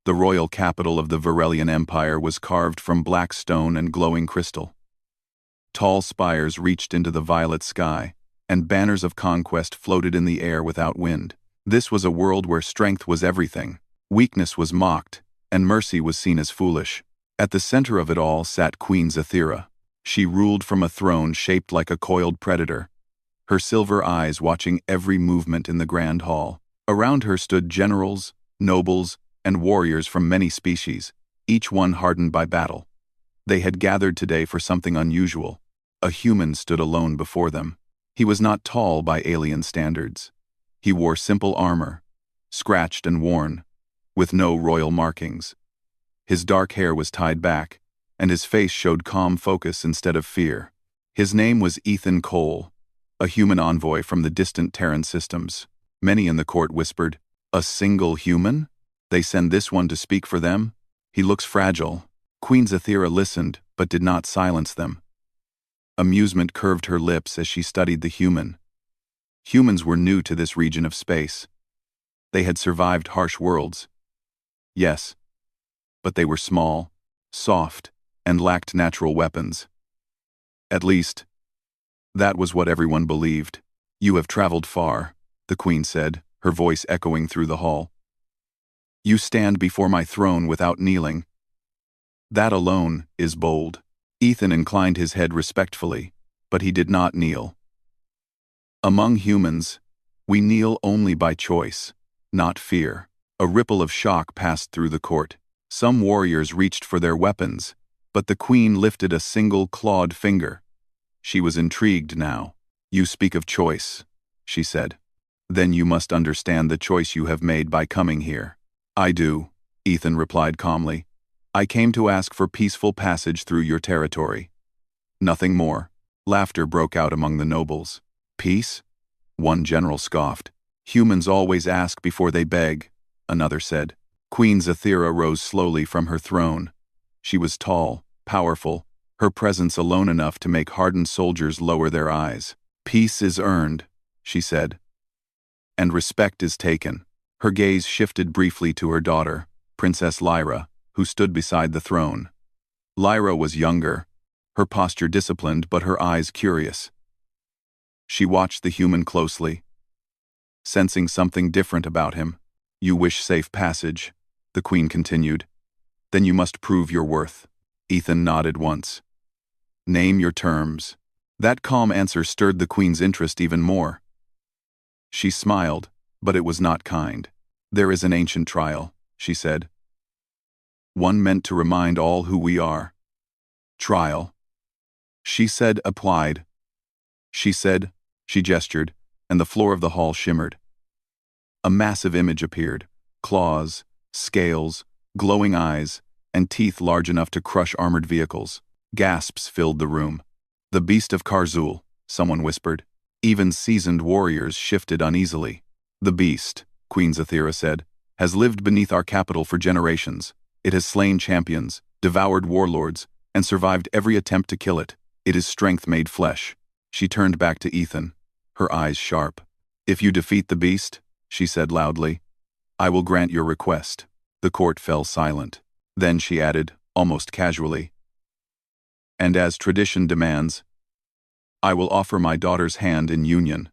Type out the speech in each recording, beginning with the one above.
The royal capital of the Varelian Empire was carved from black stone and glowing crystal. Tall spires reached into the violet sky, and banners of conquest floated in the air without wind. This was a world where strength was everything, weakness was mocked, and mercy was seen as foolish. At the center of it all sat Queen Zathira. She ruled from a throne shaped like a coiled predator, her silver eyes watching every movement in the grand hall. Around her stood generals, nobles, and warriors from many species, each one hardened by battle. They had gathered today for something unusual. A human stood alone before them. He was not tall by alien standards. He wore simple armor, scratched and worn, with no royal markings. His dark hair was tied back, and his face showed calm focus instead of fear. His name was Ethan Cole, a human envoy from the distant Terran systems. Many in the court whispered, "A single human? They send this one to speak for them? He looks fragile." Queen Zathira listened, but did not silence them. Amusement curved her lips as she studied the human. Humans were new to this region of space. They had survived harsh worlds. Yes, but they were small, soft, and lacked natural weapons. At least, that was what everyone believed. "You have traveled far," the queen said, her voice echoing through the hall. "You stand before my throne without kneeling. That alone is bold." Ethan inclined his head respectfully, but he did not kneel. "Among humans, we kneel only by choice, not fear." A ripple of shock passed through the court. Some warriors reached for their weapons, but the queen lifted a single clawed finger. She was intrigued now. "You speak of choice," she said. "Then you must understand the choice you have made by coming here." "I do," Ethan replied calmly. "I came to ask for peaceful passage through your territory. Nothing more." Laughter broke out among the nobles. "Peace?" One general scoffed. "Humans always ask before they beg," another said. Queen Zathira rose slowly from her throne. She was tall, powerful, her presence alone enough to make hardened soldiers lower their eyes. "Peace is earned," she said, "and respect is taken." Her gaze shifted briefly to her daughter, Princess Lyra, who stood beside the throne. Lyra was younger, her posture disciplined but her eyes curious. She watched the human closely, sensing something different about him. "You wish safe passage," the queen continued. "Then you must prove your worth." Ethan nodded once. "Name your terms." That calm answer stirred the queen's interest even more. She smiled, but it was not kind. "There is an ancient trial," she said. "One meant to remind all who we are." "Trial," she said, applied. She said, she gestured, and the floor of the hall shimmered. A massive image appeared. Claws, scales, glowing eyes, and teeth large enough to crush armored vehicles. Gasps filled the room. "The beast of Karzul," someone whispered. Even seasoned warriors shifted uneasily. "The beast," Queen Zathira said, "has lived beneath our capital for generations. It has slain champions, devoured warlords, and survived every attempt to kill it. It is strength made flesh." She turned back to Ethan, her eyes sharp. "If you defeat the beast," she said loudly, "I will grant your request." The court fell silent. Then she added, almost casually, "And as tradition demands, I will offer my daughter's hand in union."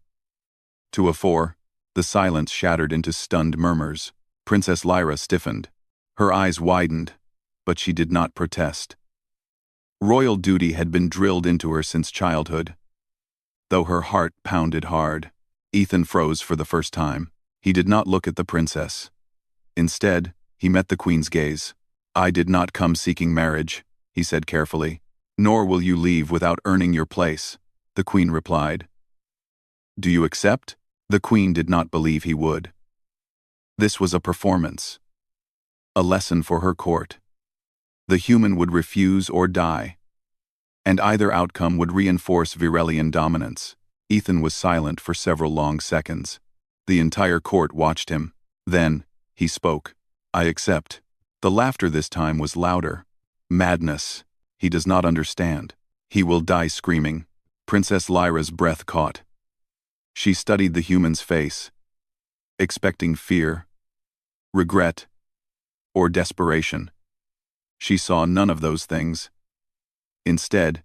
To a four, the silence shattered into stunned murmurs. Princess Lyra stiffened. Her eyes widened, but she did not protest. Royal duty had been drilled into her since childhood. Though her heart pounded hard, Ethan froze for the first time. He did not look at the princess. Instead, he met the queen's gaze. "I did not come seeking marriage," he said carefully. "Nor will you leave without earning your place," the queen replied. "Do you accept?" The queen did not believe he would. This was a performance. A lesson for her court. The human would refuse or die, and either outcome would reinforce Virelian dominance. Ethan was silent for several long seconds. The entire court watched him. Then, he spoke. "I accept." The laughter this time was louder. "Madness. He does not understand. He will die screaming." Princess Lyra's breath caught. She studied the human's face, expecting fear, regret, or desperation. She saw none of those things. Instead,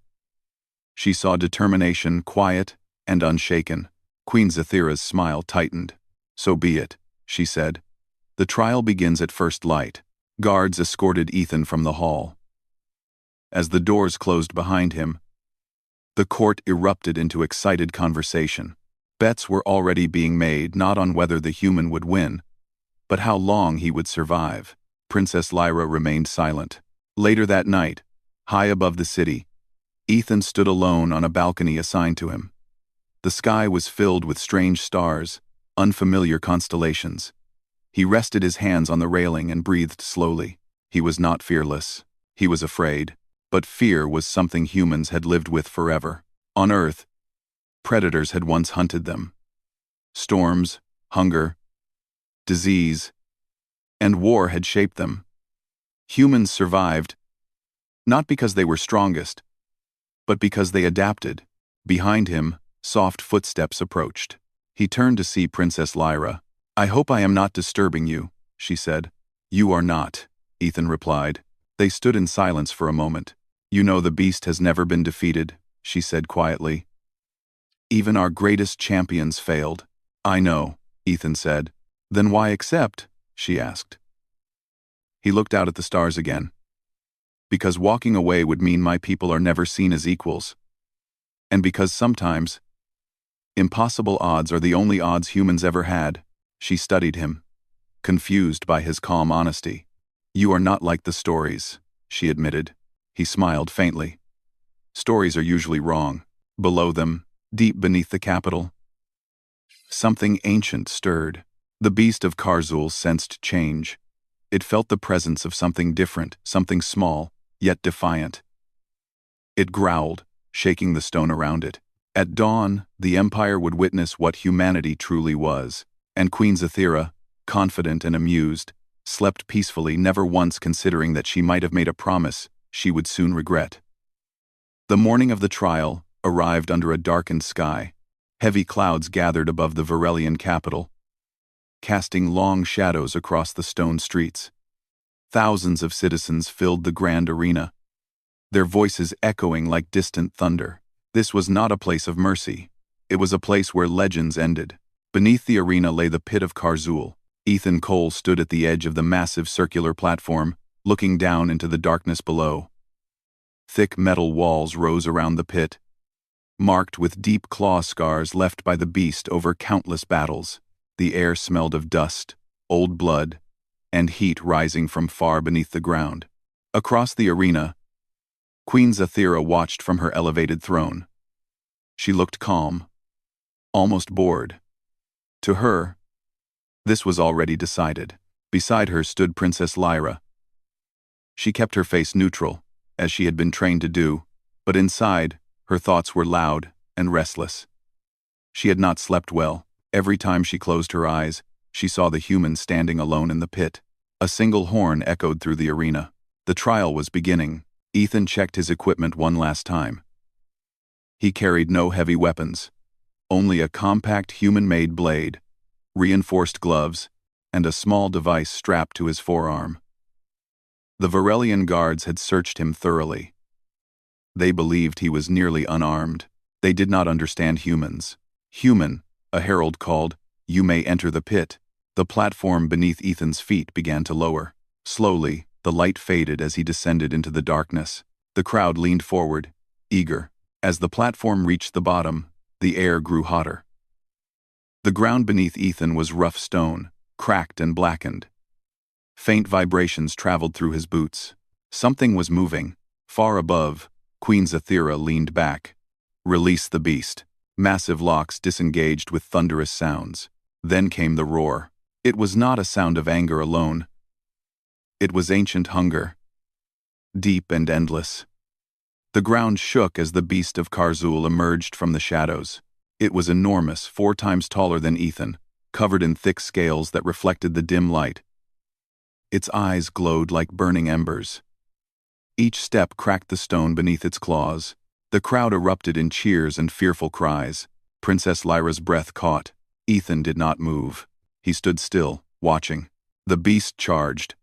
she saw determination, quiet and unshaken. Queen Zathira's smile tightened. "So be it," she said. "The trial begins at first light." Guards escorted Ethan from the hall. As the doors closed behind him, the court erupted into excited conversation. Bets were already being made not on whether the human would win, but how long he would survive. Princess Lyra remained silent. Later that night, high above the city, Ethan stood alone on a balcony assigned to him. The sky was filled with strange stars, unfamiliar constellations. He rested his hands on the railing and breathed slowly. He was not fearless. He was afraid. But fear was something humans had lived with forever. On Earth, predators had once hunted them. Storms, hunger, disease, and war had shaped them. Humans survived, not because they were strongest, but because they adapted. Behind him, soft footsteps approached. He turned to see Princess Lyra. "I hope I am not disturbing you," she said. "You are not," Ethan replied. They stood in silence for a moment. "You know the beast has never been defeated," she said quietly. "Even our greatest champions failed." "I know," Ethan said. "Then why accept?" she asked. He looked out at the stars again. "Because walking away would mean my people are never seen as equals. And because sometimes, impossible odds are the only odds humans ever had." She studied him, confused by his calm honesty. "You are not like the stories," she admitted. He smiled faintly. "Stories are usually wrong. Below them, deep beneath the capital." Something ancient stirred. The beast of Karzul sensed change. It felt the presence of something different, something small, yet defiant. It growled, shaking the stone around it. At dawn, the Empire would witness what humanity truly was, and Queen Zathira, confident and amused, slept peacefully, never once considering that she might have made a promise she would soon regret. The morning of the trial arrived under a darkened sky. Heavy clouds gathered above the Varelian capital, casting long shadows across the stone streets. Thousands of citizens filled the grand arena, their voices echoing like distant thunder. This was not a place of mercy. It was a place where legends ended. Beneath the arena lay the pit of Karzul. Ethan Cole stood at the edge of the massive circular platform, looking down into the darkness below. Thick metal walls rose around the pit, marked with deep claw scars left by the beast over countless battles. The air smelled of dust, old blood, and heat rising from far beneath the ground. Across the arena, Queen Zathira watched from her elevated throne. She looked calm, almost bored. To her, this was already decided. Beside her stood Princess Lyra. She kept her face neutral, as she had been trained to do, but inside, her thoughts were loud and restless. She had not slept well. Every time she closed her eyes, she saw the human standing alone in the pit. A single horn echoed through the arena. The trial was beginning. Ethan checked his equipment one last time. He carried no heavy weapons, only a compact human-made blade, reinforced gloves, and a small device strapped to his forearm. The Varelian guards had searched him thoroughly. They believed he was nearly unarmed. They did not understand humans. "Human," a herald called, "you may enter the pit." The platform beneath Ethan's feet began to lower. Slowly, the light faded as he descended into the darkness. The crowd leaned forward, eager. As the platform reached the bottom, the air grew hotter. The ground beneath Ethan was rough stone, cracked and blackened. Faint vibrations traveled through his boots. Something was moving. Far above, Queen Zathira leaned back. "Release the beast." Massive locks disengaged with thunderous sounds. Then came the roar. It was not a sound of anger alone. It was ancient hunger, deep and endless. The ground shook as the beast of Karzul emerged from the shadows. It was enormous, 4 times taller than Ethan, covered in thick scales that reflected the dim light. Its eyes glowed like burning embers. Each step cracked the stone beneath its claws. The crowd erupted in cheers and fearful cries. Princess Lyra's breath caught. Ethan did not move. He stood still, watching. The beast charged,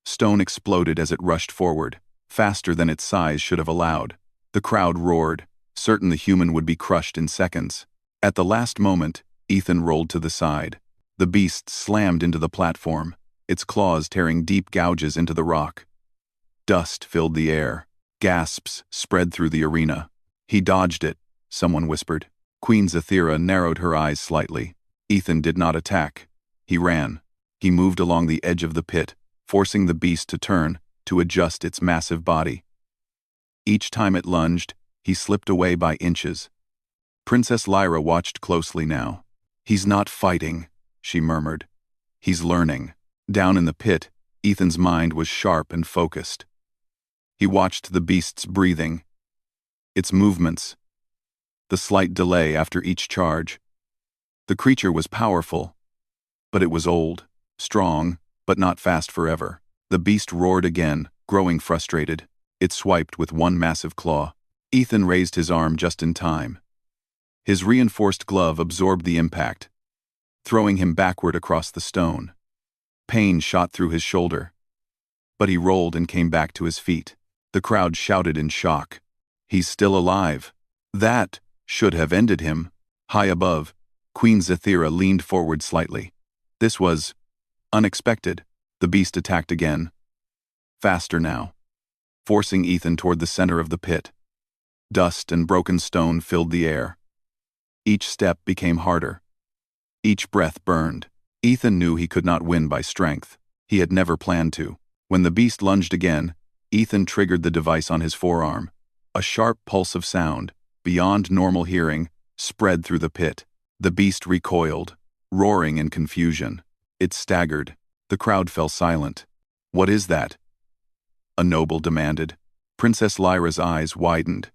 Stone exploded as it rushed forward, faster than its size should have allowed. The crowd roared, certain the human would be crushed in seconds. At the last moment, Ethan rolled to the side. The beast slammed into the platform, its claws tearing deep gouges into the rock. Dust filled the air. Gasps spread through the arena. He dodged it, someone whispered. Queen Zathira narrowed her eyes slightly. Ethan did not attack. He ran. He moved along the edge of the pit, forcing the beast to turn, to adjust its massive body. Each time it lunged, he slipped away by inches. Princess Lyra watched closely now. "He's not fighting," she murmured. "He's learning." Down in the pit, Ethan's mind was sharp and focused. He watched the beast's breathing, its movements, the slight delay after each charge. The creature was powerful, but it was old, strong, but not fast forever. The beast roared again, growing frustrated. It swiped with one massive claw. Ethan raised his arm just in time. His reinforced glove absorbed the impact, throwing him backward across the stone. Pain shot through his shoulder, but he rolled and came back to his feet. The crowd shouted in shock. "He's still alive." That should have ended him. High above, Queen Zathira leaned forward slightly. This was unexpected. The beast attacked again. Faster now, forcing Ethan toward the center of the pit. Dust and broken stone filled the air. Each step became harder. Each breath burned. Ethan knew he could not win by strength. He had never planned to. When the beast lunged again, Ethan triggered the device on his forearm. A sharp pulse of sound, beyond normal hearing, spread through the pit. The beast recoiled, roaring in confusion. It staggered. The crowd fell silent. "What is that?" a noble demanded. Princess Lyra's eyes widened.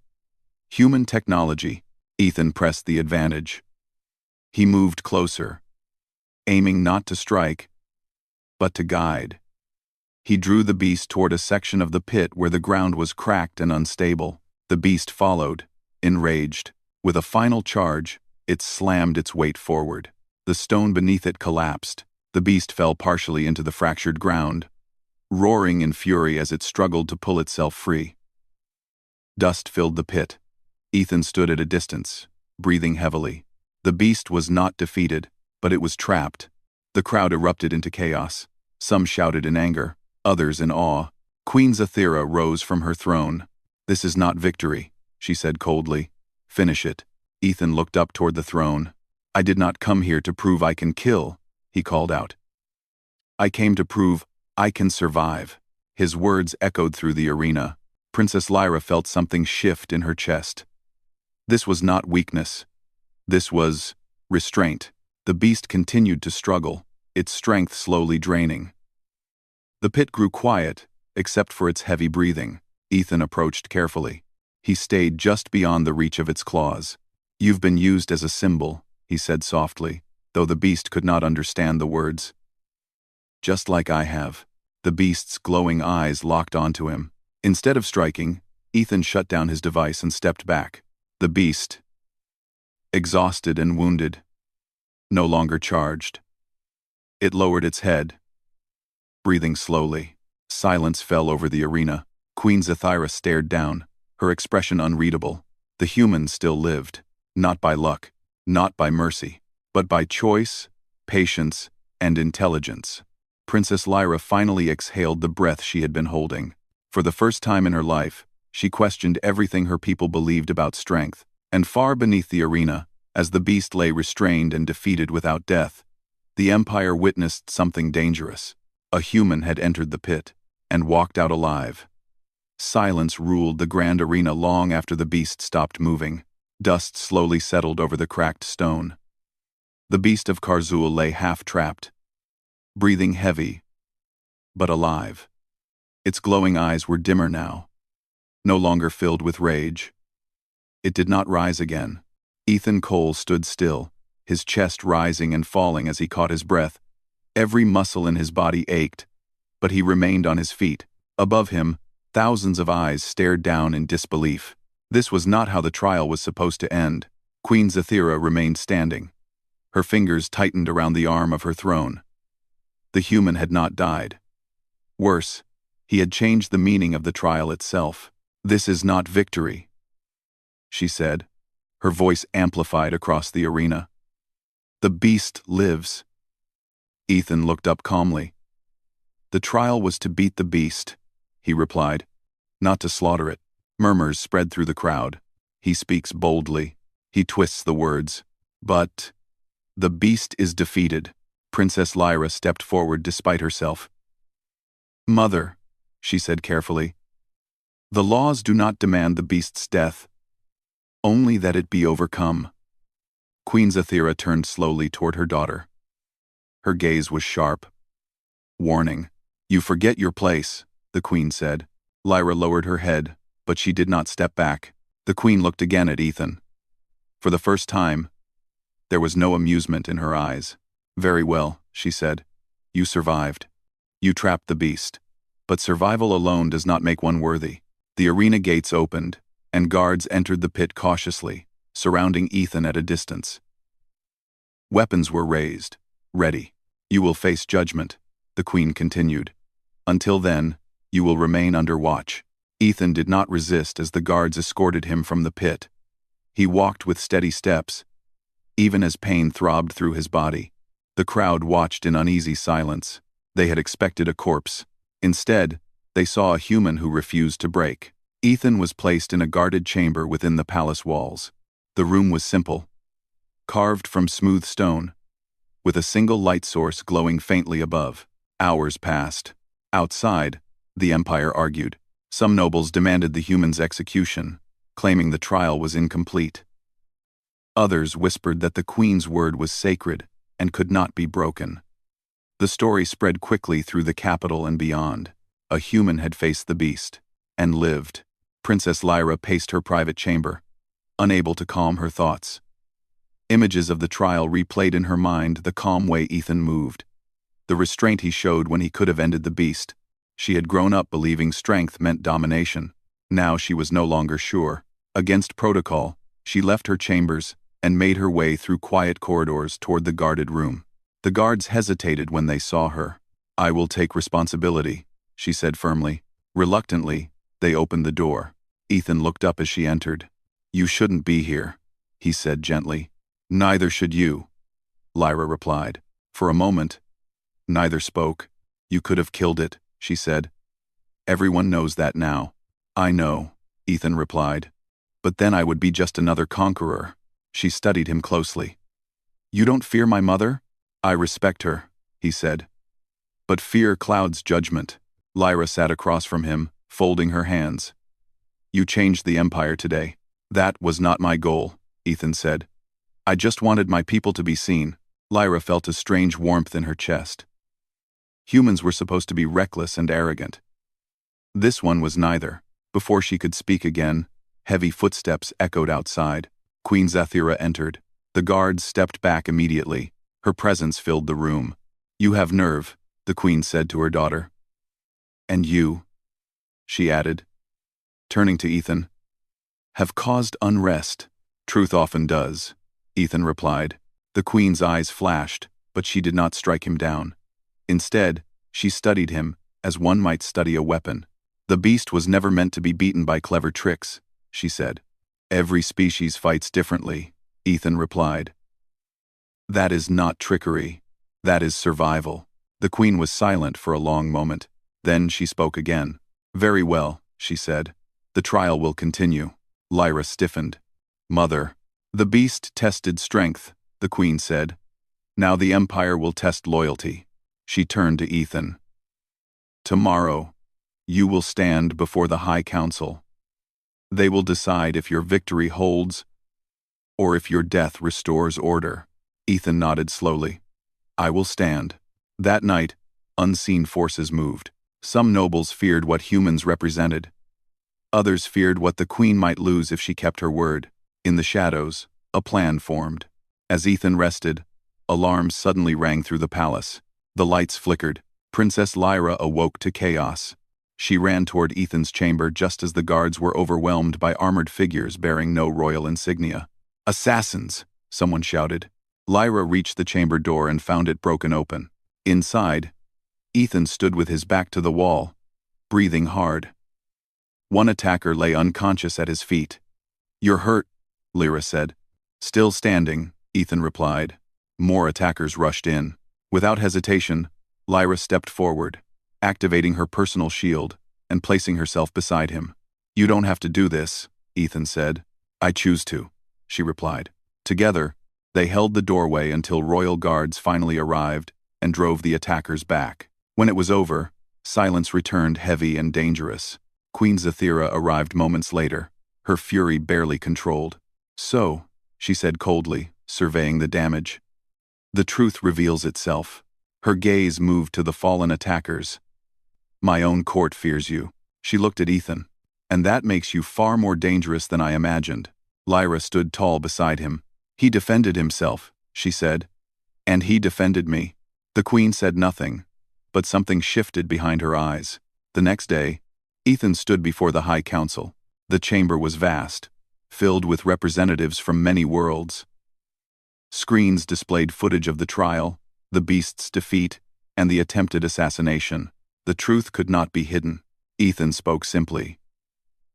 "Human technology." Ethan pressed the advantage. He moved closer, aiming not to strike, but to guide. He drew the beast toward a section of the pit where the ground was cracked and unstable. The beast followed, enraged. With a final charge, it slammed its weight forward. The stone beneath it collapsed. The beast fell partially into the fractured ground, roaring in fury as it struggled to pull itself free. Dust filled the pit. Ethan stood at a distance, breathing heavily. The beast was not defeated, but it was trapped. The crowd erupted into chaos. Some shouted in anger, others in awe. Queen Zathira rose from her throne. "This is not victory," she said coldly. "Finish it." Ethan looked up toward the throne. "I did not come here to prove I can kill," he called out. "I came to prove I can survive." His words echoed through the arena. Princess Lyra felt something shift in her chest. This was not weakness. This was restraint. The beast continued to struggle, its strength slowly draining. The pit grew quiet, except for its heavy breathing. Ethan approached carefully. He stayed just beyond the reach of its claws. "You've been used as a symbol," he said softly, though the beast could not understand the words. "Just like I have." The beast's glowing eyes locked onto him. Instead of striking, Ethan shut down his device and stepped back. The beast, exhausted and wounded, no longer charged. It lowered its head, breathing slowly. Silence fell over the arena. Queen Zathira stared down, her expression unreadable. The human still lived, not by luck, not by mercy, but by choice, patience, and intelligence. Princess Lyra finally exhaled the breath she had been holding. For the first time in her life, she questioned everything her people believed about strength. And far beneath the arena, as the beast lay restrained and defeated without death, the Empire witnessed something dangerous. A human had entered the pit and walked out alive. Silence ruled the grand arena long after the beast stopped moving. Dust slowly settled over the cracked stone. The beast of Karzul lay half-trapped, breathing heavy, but alive. Its glowing eyes were dimmer now, no longer filled with rage. It did not rise again. Ethan Cole stood still, his chest rising and falling as he caught his breath. Every muscle in his body ached, but he remained on his feet. Above him, thousands of eyes stared down in disbelief. This was not how the trial was supposed to end. Queen Zathira remained standing. Her fingers tightened around the arm of her throne. The human had not died. Worse, he had changed the meaning of the trial itself. "This is not victory," she said, her voice amplified across the arena. "The beast lives." Ethan looked up calmly. "The trial was to beat the beast," he replied, "not to slaughter it." Murmurs spread through the crowd. He speaks boldly. He twists the words. "But the beast is defeated." Princess Lyra stepped forward despite herself. "Mother," she said carefully, "the laws do not demand the beast's death, only that it be overcome." Queen Zathira turned slowly toward her daughter. Her gaze was sharp. "Warning. You forget your place," the queen said. Lyra lowered her head, but she did not step back. The queen looked again at Ethan. For the first time, there was no amusement in her eyes. "Very well," she said. "You survived. You trapped the beast. But survival alone does not make one worthy." The arena gates opened, and guards entered the pit cautiously, surrounding Ethan at a distance. Weapons were raised. "Ready. You will face judgment," the queen continued. "Until then, you will remain under watch." Ethan did not resist as the guards escorted him from the pit. He walked with steady steps, even as pain throbbed through his body. The crowd watched in uneasy silence. They had expected a corpse. Instead, they saw a human who refused to break. Ethan was placed in a guarded chamber within the palace walls. The room was simple, carved from smooth stone, with a single light source glowing faintly above. Hours passed. Outside, the Empire argued. Some nobles demanded the human's execution, claiming the trial was incomplete. Others whispered that the queen's word was sacred and could not be broken. The story spread quickly through the capital and beyond. A human had faced the beast and lived. Princess Lyra paced her private chamber, unable to calm her thoughts. Images of the trial replayed in her mind the calm way Ethan moved, the restraint he showed when he could have ended the beast. She had grown up believing strength meant domination. Now she was no longer sure. Against protocol, she left her chambers and made her way through quiet corridors toward the guarded room. The guards hesitated when they saw her. "I will take responsibility," she said firmly. Reluctantly, they opened the door. Ethan looked up as she entered. "You shouldn't be here," he said gently. "Neither should you," Lyra replied. For a moment, neither spoke. "You could have killed it," she said. "Everyone knows that now." "I know," Ethan replied. "But then I would be just another conqueror." She studied him closely. "You don't fear my mother?" "I respect her," he said. "But fear clouds judgment." Lyra sat across from him, folding her hands. "You changed the Empire today." "That was not my goal," Ethan said. "I just wanted my people to be seen." Lyra felt a strange warmth in her chest. Humans were supposed to be reckless and arrogant. This one was neither. Before she could speak again, heavy footsteps echoed outside. Queen Zathira entered. The guards stepped back immediately. Her presence filled the room. "You have nerve," the queen said to her daughter. "And you," she added, turning to Ethan, "have caused unrest." "Truth often does," Ethan replied. The queen's eyes flashed, but she did not strike him down. Instead, she studied him as one might study a weapon. "The beast was never meant to be beaten by clever tricks," she said. "Every species fights differently," Ethan replied. "That is not trickery. That is survival." The queen was silent for a long moment. Then she spoke again. "Very well," she said. "The trial will continue." Lyra stiffened. "Mother." "The beast tested strength," the queen said. "Now the Empire will test loyalty." She turned to Ethan. "Tomorrow, you will stand before the High Council. They will decide if your victory holds or if your death restores order." Ethan nodded slowly. "I will stand." That night, unseen forces moved. Some nobles feared what humans represented. Others feared what the queen might lose if she kept her word. In the shadows, a plan formed. As Ethan rested, alarms suddenly rang through the palace. The lights flickered. Princess Lyra awoke to chaos. She ran toward Ethan's chamber just as the guards were overwhelmed by armored figures bearing no royal insignia. "Assassins!" someone shouted. Lyra reached the chamber door and found it broken open. Inside, Ethan stood with his back to the wall, breathing hard. One attacker lay unconscious at his feet. "You're hurt," Lyra said. "Still standing," Ethan replied. More attackers rushed in. Without hesitation, Lyra stepped forward, activating her personal shield and placing herself beside him. "You don't have to do this," Ethan said. "I choose to," she replied. Together, they held the doorway until royal guards finally arrived and drove the attackers back. When it was over, silence returned heavy and dangerous. Queen Zathira arrived moments later, her fury barely controlled. "So," she said coldly, surveying the damage. "The truth reveals itself." Her gaze moved to the fallen attackers. "My own court fears you." She looked at Ethan. "And that makes you far more dangerous than I imagined." Lyra stood tall beside him. "He defended himself," she said. "And he defended me." The queen said nothing, but something shifted behind her eyes. The next day, Ethan stood before the High Council. The chamber was vast, filled with representatives from many worlds. Screens displayed footage of the trial, the beast's defeat, and the attempted assassination. The truth could not be hidden. Ethan spoke simply.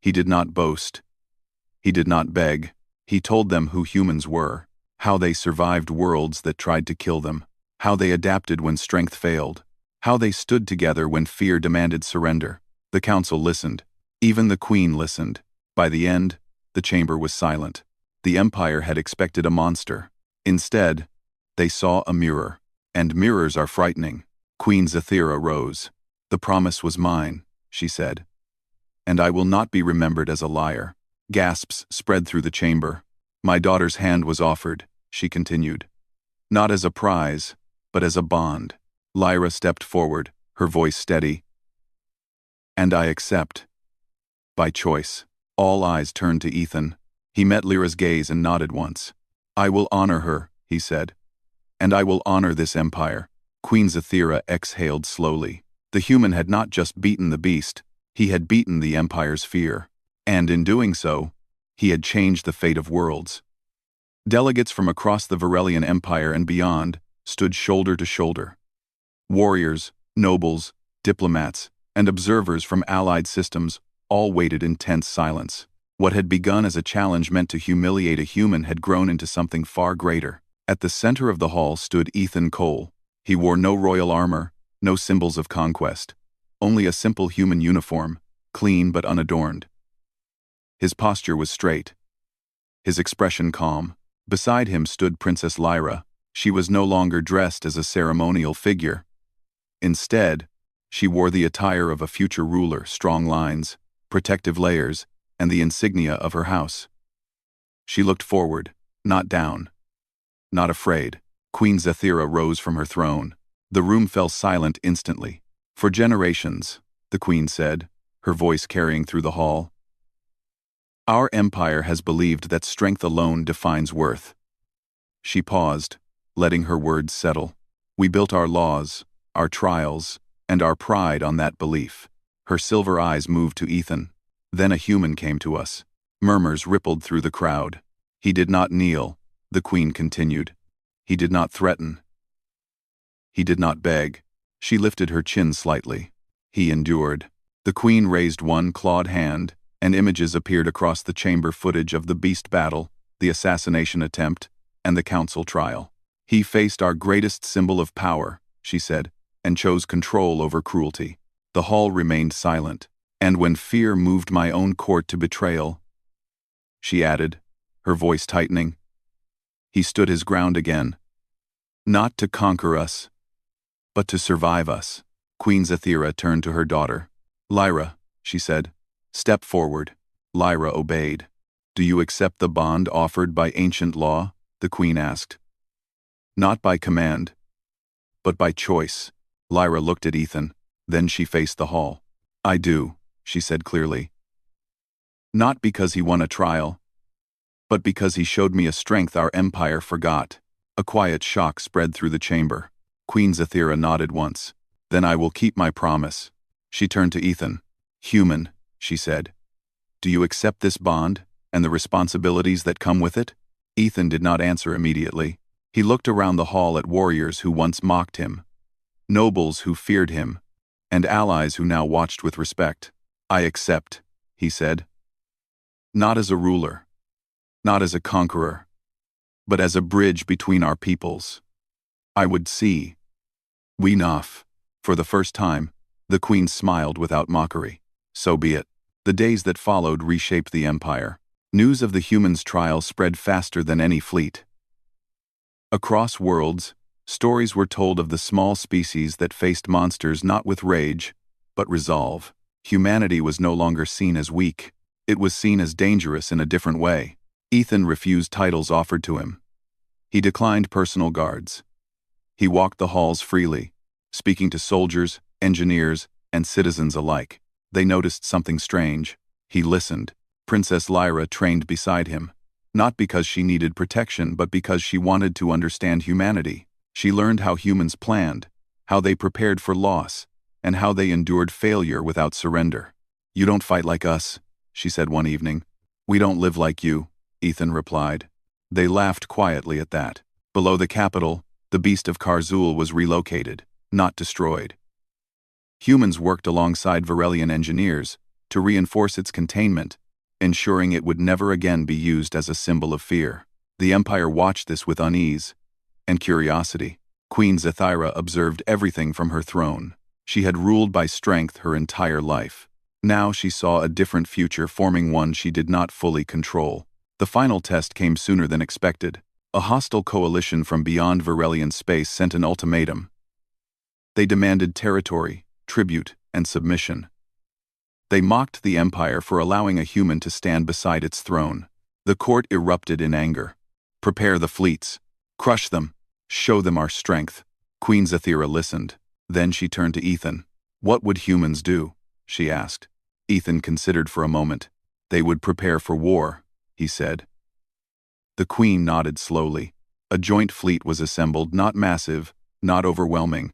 He did not boast. He did not beg. He told them who humans were, how they survived worlds that tried to kill them, how they adapted when strength failed, how they stood together when fear demanded surrender. The council listened. Even the queen listened. By the end, the chamber was silent. The Empire had expected a monster. Instead, they saw a mirror. And mirrors are frightening. Queen Zathira rose. "The promise was mine," she said. "And I will not be remembered as a liar." Gasps spread through the chamber. "My daughter's hand was offered," she continued. "Not as a prize, but as a bond." Lyra stepped forward, her voice steady. "And I accept. By choice." All eyes turned to Ethan. He met Lyra's gaze and nodded once. "I will honor her," he said. "And I will honor this empire." Queen Zathira exhaled slowly. The human had not just beaten the beast, he had beaten the empire's fear. And in doing so, he had changed the fate of worlds. Delegates from across the Varelian Empire and beyond stood shoulder to shoulder. Warriors, nobles, diplomats, and observers from allied systems all waited in tense silence. What had begun as a challenge meant to humiliate a human had grown into something far greater. At the center of the hall stood Ethan Cole. He wore no royal armor, no symbols of conquest, only a simple human uniform, clean but unadorned. His posture was straight, his expression calm. Beside him stood Princess Lyra. She was no longer dressed as a ceremonial figure. Instead, she wore the attire of a future ruler, strong lines, protective layers, and the insignia of her house. She looked forward, not down. Not afraid. Queen Zathira rose from her throne. The room fell silent instantly. "For generations," the queen said, her voice carrying through the hall, "our empire has believed that strength alone defines worth." She paused, letting her words settle. "We built our laws, our trials, and our pride on that belief." Her silver eyes moved to Ethan. "Then a human came to us." Murmurs rippled through the crowd. "He did not kneel," the queen continued. "He did not threaten. He did not beg." She lifted her chin slightly. "He endured." The queen raised one clawed hand, and images appeared across the chamber, footage of the beast battle, the assassination attempt, and the council trial. "He faced our greatest symbol of power," she said, "and chose control over cruelty." The hall remained silent. "And when fear moved my own court to betrayal," she added, her voice tightening, "he stood his ground again. Not to conquer us, but to survive us." Queen Zathira turned to her daughter. "Lyra," she said, "step forward." Lyra obeyed. "Do you accept the bond offered by ancient law?" the queen asked. "Not by command, but by choice." Lyra looked at Ethan, then she faced the hall. "I do," she said clearly. "Not because he won a trial, but because he showed me a strength our empire forgot." A quiet shock spread through the chamber. Queen Zathira nodded once. "Then I will keep my promise." She turned to Ethan. "Human," she said, "do you accept this bond and the responsibilities that come with it?" Ethan did not answer immediately. He looked around the hall at warriors who once mocked him, nobles who feared him, and allies who now watched with respect. "I accept," he said. "Not as a ruler, not as a conqueror, but as a bridge between our peoples. I would see. We enough." For the first time, the queen smiled without mockery. "So be it." The days that followed reshaped the empire. News of the humans' trial spread faster than any fleet. Across worlds, stories were told of the small species that faced monsters not with rage, but resolve. Humanity was no longer seen as weak. It was seen as dangerous in a different way. Ethan refused titles offered to him. He declined personal guards. He walked the halls freely, speaking to soldiers, engineers, and citizens alike. They noticed something strange. He listened. Princess Lyra trained beside him, not because she needed protection but because she wanted to understand humanity. She learned how humans planned, how they prepared for loss, and how they endured failure without surrender. "You don't fight like us," she said one evening. "We don't live like you," Ethan replied. They laughed quietly at that. Below the capital, the beast of Karzul was relocated, not destroyed. Humans worked alongside Varelian engineers to reinforce its containment, ensuring it would never again be used as a symbol of fear. The Empire watched this with unease and curiosity. Queen Zethira observed everything from her throne. She had ruled by strength her entire life. Now she saw a different future forming, one she did not fully control. The final test came sooner than expected. A hostile coalition from beyond Varelian space sent an ultimatum. They demanded territory, tribute, and submission. They mocked the Empire for allowing a human to stand beside its throne. The court erupted in anger. "Prepare the fleets. Crush them. Show them our strength." Queen Zethira listened. Then she turned to Ethan. "What would humans do?" she asked. Ethan considered for a moment. "They would prepare for war," he said. The queen nodded slowly. A joint fleet was assembled, not massive, not overwhelming.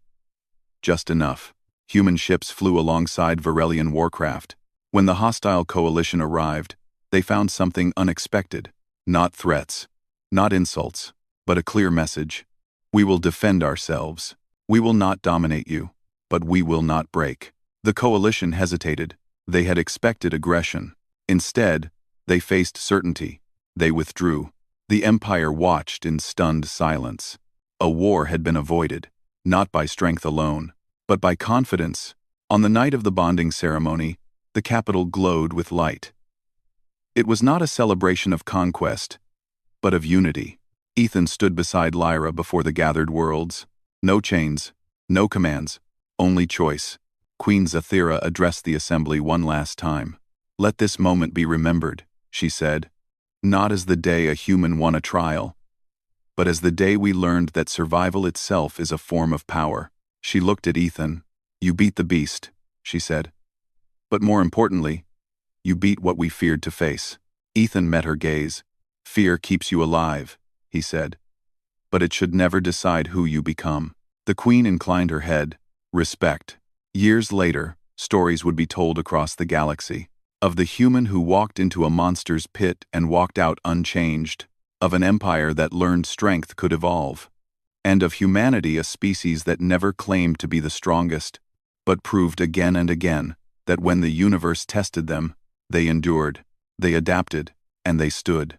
Just enough. Human ships flew alongside Varelian warcraft. When the hostile coalition arrived, they found something unexpected. Not threats, not insults, but a clear message. "We will defend ourselves. We will not dominate you, but we will not break." The coalition hesitated. They had expected aggression. Instead, they faced certainty. They withdrew. The Empire watched in stunned silence. A war had been avoided, not by strength alone, but by confidence. On the night of the bonding ceremony, the capital glowed with light. It was not a celebration of conquest, but of unity. Ethan stood beside Lyra before the gathered worlds. No chains, no commands, only choice. Queen Zethira addressed the assembly one last time. "Let this moment be remembered," she said, "not as the day a human won a trial, but as the day we learned that survival itself is a form of power." She looked at Ethan. "You beat the beast," she said. "But more importantly, you beat what we feared to face." Ethan met her gaze. "Fear keeps you alive," he said, "but it should never decide who you become." The queen inclined her head. Respect. Years later, stories would be told across the galaxy. Of the human who walked into a monster's pit and walked out unchanged. Of an empire that learned strength could evolve. And of humanity, a species that never claimed to be the strongest, but proved again and again that when the universe tested them, they endured, they adapted, and they stood.